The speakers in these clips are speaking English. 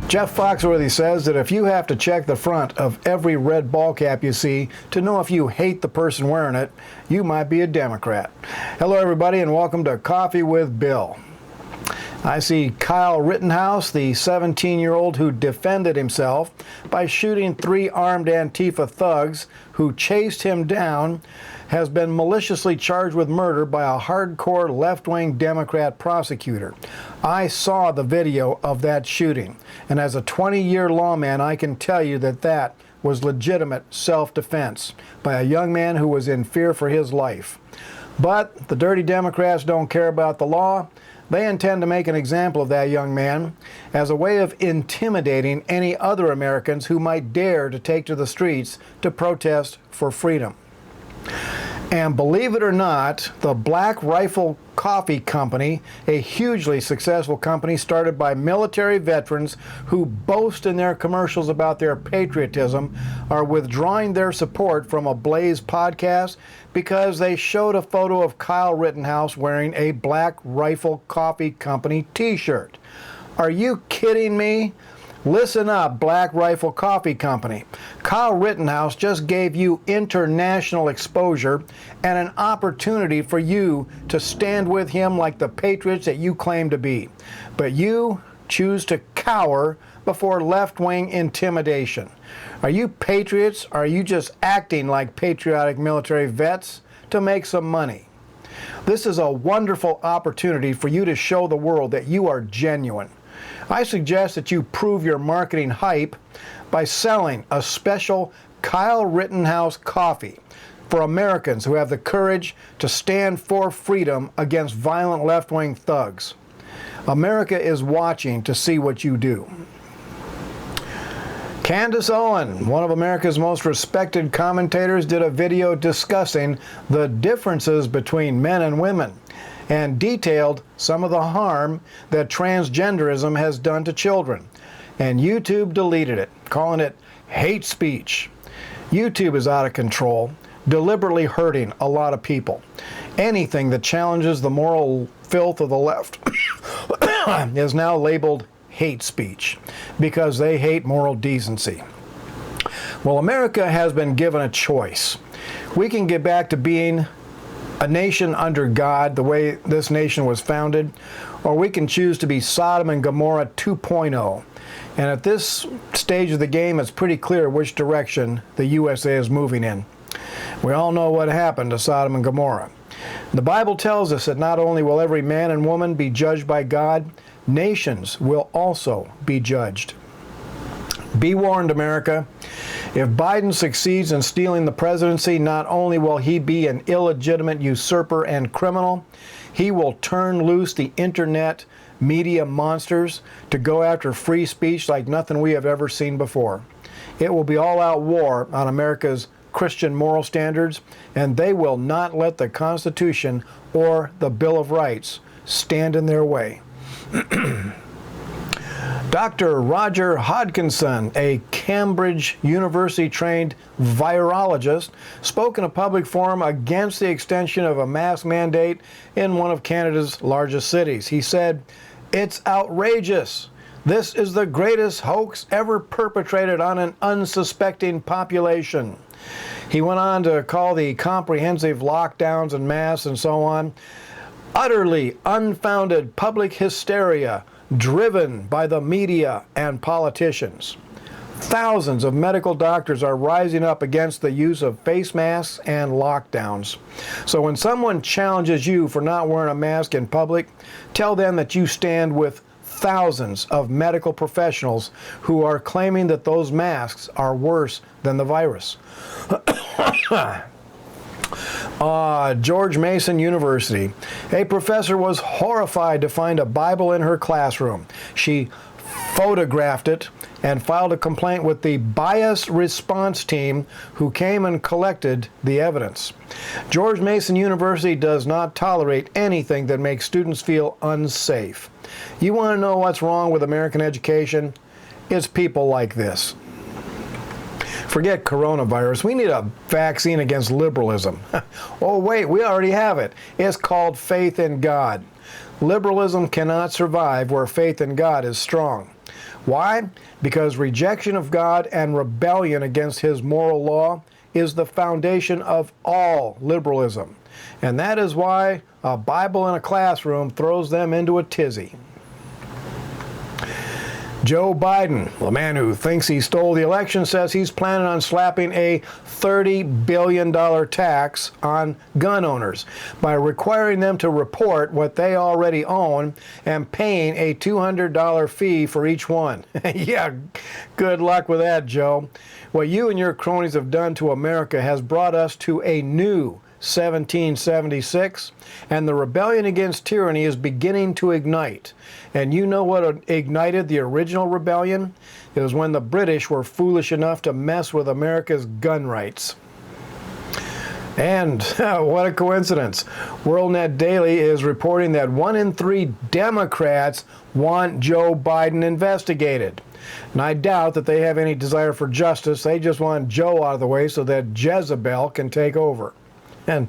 Jeff Foxworthy says that if you have to check the front of every red ball cap you see to know if you hate the person wearing it, you might be a Democrat. Hello, everybody, and welcome to Coffee with Bill. I see Kyle Rittenhouse, the 17-year-old who defended himself by shooting 3 armed Antifa thugs who chased him down, has been maliciously charged with murder by a hardcore left-wing Democrat prosecutor. I saw the video of that shooting, and as a 20-year lawman, I can tell you that that was legitimate self-defense by a young man who was in fear for his life. But the dirty Democrats don't care about the law. They intend to make an example of that young man as a way of intimidating any other Americans who might dare to take to the streets to protest for freedom. And believe it or not, the Black Rifle Coffee Company, a hugely successful company started by military veterans who boast in their commercials about their patriotism, are withdrawing their support from a Blaze podcast because they showed a photo of Kyle Rittenhouse wearing a Black Rifle Coffee Company t-shirt. Are you kidding me? Listen up, Black Rifle Coffee Company. Kyle Rittenhouse just gave you international exposure and an opportunity for you to stand with him like the patriots that you claim to be. But you choose to cower before left-wing intimidation. Are you patriots, or are you just acting like patriotic military vets to make some money? This is a wonderful opportunity for you to show the world that you are genuine. I suggest that you prove your marketing hype by selling a special Kyle Rittenhouse coffee for Americans who have the courage to stand for freedom against violent left-wing thugs. America is watching to see what you do. Candace Owen, one of America's most respected commentators, did a video discussing the differences between men and women and detailed some of the harm that transgenderism has done to children. And YouTube deleted it, calling it hate speech. YouTube is out of control, deliberately hurting a lot of people. Anything that challenges the moral filth of the left is now labeled hate speech because they hate moral decency. Well, America has been given a choice. We can get back to being a nation under God, the way this nation was founded, or we can choose to be Sodom and Gomorrah 2.0. And at this stage of the game, it's pretty clear which direction the USA is moving in. We all know what happened to Sodom and Gomorrah. The Bible tells us that not only will every man and woman be judged by God, nations will also be judged. Be warned, America. If Biden succeeds in stealing the presidency, not only will he be an illegitimate usurper and criminal, he will turn loose the internet media monsters to go after free speech like nothing we have ever seen before. It will be all-out war on America's Christian moral standards, and they will not let the Constitution or the Bill of Rights stand in their way. Dr. Roger Hodgkinson, a Cambridge University-trained virologist, spoke in a public forum against the extension of a mask mandate in one of Canada's largest cities. He said, "It's outrageous. This is the greatest hoax ever perpetrated on an unsuspecting population." He went on to call the comprehensive lockdowns and masks and so on utterly unfounded public hysteria driven by the media and politicians. Thousands of medical doctors are rising up against the use of face masks and lockdowns. So when someone challenges you for not wearing a mask in public, tell them that you stand with thousands of medical professionals who are claiming that those masks are worse than the virus. George Mason University. A professor was horrified to find a Bible in her classroom. She photographed it and filed a complaint with the bias response team who came and collected the evidence. George Mason University does not tolerate anything that makes students feel unsafe. You want to know what's wrong with American education? It's people like this. Forget coronavirus. We need a vaccine against liberalism. Oh, wait, we already have it. It's called faith in God. Liberalism cannot survive where faith in God is strong. Why? Because rejection of God and rebellion against his moral law is the foundation of all liberalism. And that is why a Bible in a classroom throws them into a tizzy. Joe Biden, the man who thinks he stole the election, says he's planning on slapping a $30 billion tax on gun owners by requiring them to report what they already own and paying a $200 fee for each one. Yeah, good luck with that, Joe. What you and your cronies have done to America has brought us to a new 1776, and the rebellion against tyranny is beginning to ignite. And you know what ignited the original rebellion? It was when the British were foolish enough to mess with America's gun rights. And what a coincidence. WorldNet Daily is reporting that 1 in 3 Democrats want Joe Biden investigated. And I doubt that they have any desire for justice. They just want Joe out of the way so that Jezebel can take over. And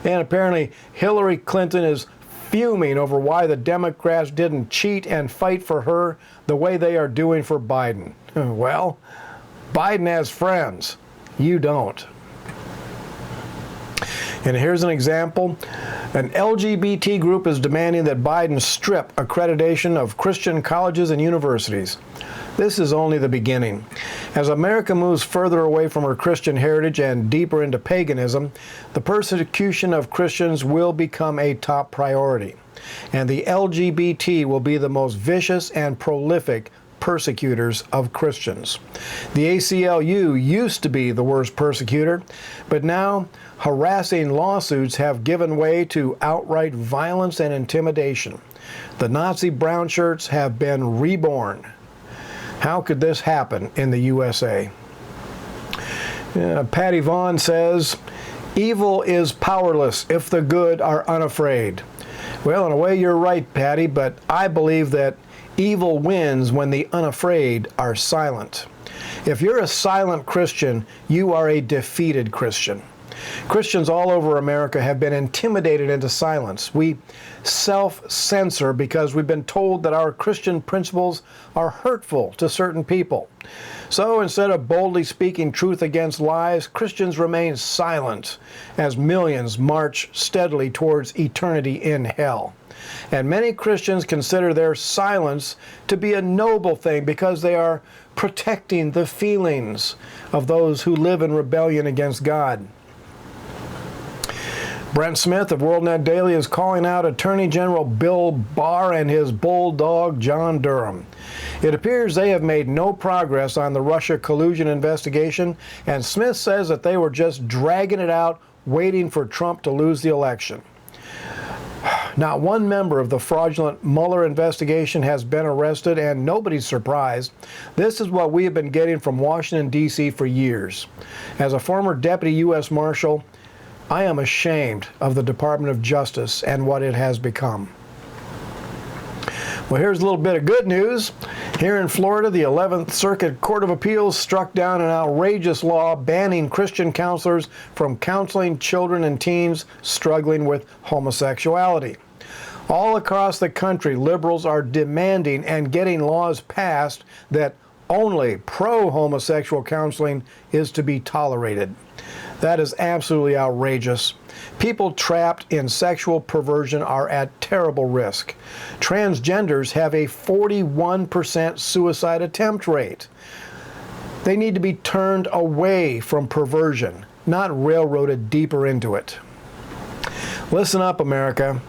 apparently Hillary Clinton is fuming over why the Democrats didn't cheat and fight for her the way they are doing for Biden. Well, Biden has friends. You don't. And here's an example. An LGBT group is demanding that Biden strip accreditation of Christian colleges and universities. This is only the beginning. As America moves further away from her Christian heritage and deeper into paganism, the persecution of Christians will become a top priority. And the LGBT will be the most vicious and prolific persecutors of Christians. The ACLU used to be the worst persecutor, but now harassing lawsuits have given way to outright violence and intimidation. The Nazi brown shirts have been reborn. How could this happen in the USA? Patty Vaughn says, evil is powerless if the good are unafraid. Well, in a way, you're right, Patty, but I believe that evil wins when the unafraid are silent. If you're a silent Christian, you are a defeated Christian. Christians all over America have been intimidated into silence. We self-censor because we've been told that our Christian principles are hurtful to certain people. So instead of boldly speaking truth against lies, Christians remain silent as millions march steadily towards eternity in hell. And many Christians consider their silence to be a noble thing because they are protecting the feelings of those who live in rebellion against God. Brent Smith of WorldNet Daily is calling out Attorney General Bill Barr and his bulldog John Durham. It appears they have made no progress on the Russia collusion investigation, and Smith says that they were just dragging it out, waiting for Trump to lose the election. Not one member of the fraudulent Mueller investigation has been arrested, and nobody's surprised. This is what we have been getting from Washington, D.C. for years. As a former deputy U.S. Marshal, I am ashamed of the Department of Justice and what it has become. Well, here's a little bit of good news. Here in Florida, the 11th Circuit Court of Appeals struck down an outrageous law banning Christian counselors from counseling children and teens struggling with homosexuality. All across the country, liberals are demanding and getting laws passed that only pro-homosexual counseling is to be tolerated. That is absolutely outrageous. People trapped in sexual perversion are at terrible risk. Transgenders have a 41% suicide attempt rate. They need to be turned away from perversion, not railroaded deeper into it. Listen up, America.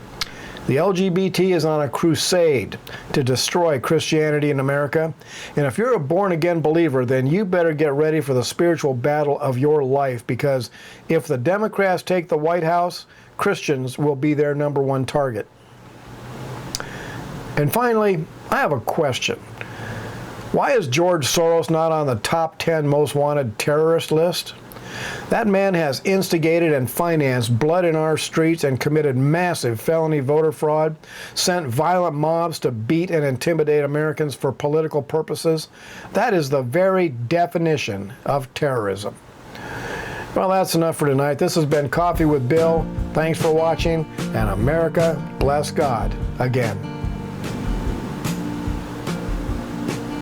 The LGBT is on a crusade to destroy Christianity in America. And if you're a born-again believer, then you better get ready for the spiritual battle of your life, because if the Democrats take the White House, Christians will be their #1 target. And finally, I have a question. Why is George Soros not on the top 10 most wanted terrorist list? That man has instigated and financed blood in our streets and committed massive felony voter fraud, sent violent mobs to beat and intimidate Americans for political purposes. That is the very definition of terrorism. Well, that's enough for tonight. This has been Coffee with Bill. Thanks for watching, and America bless God again.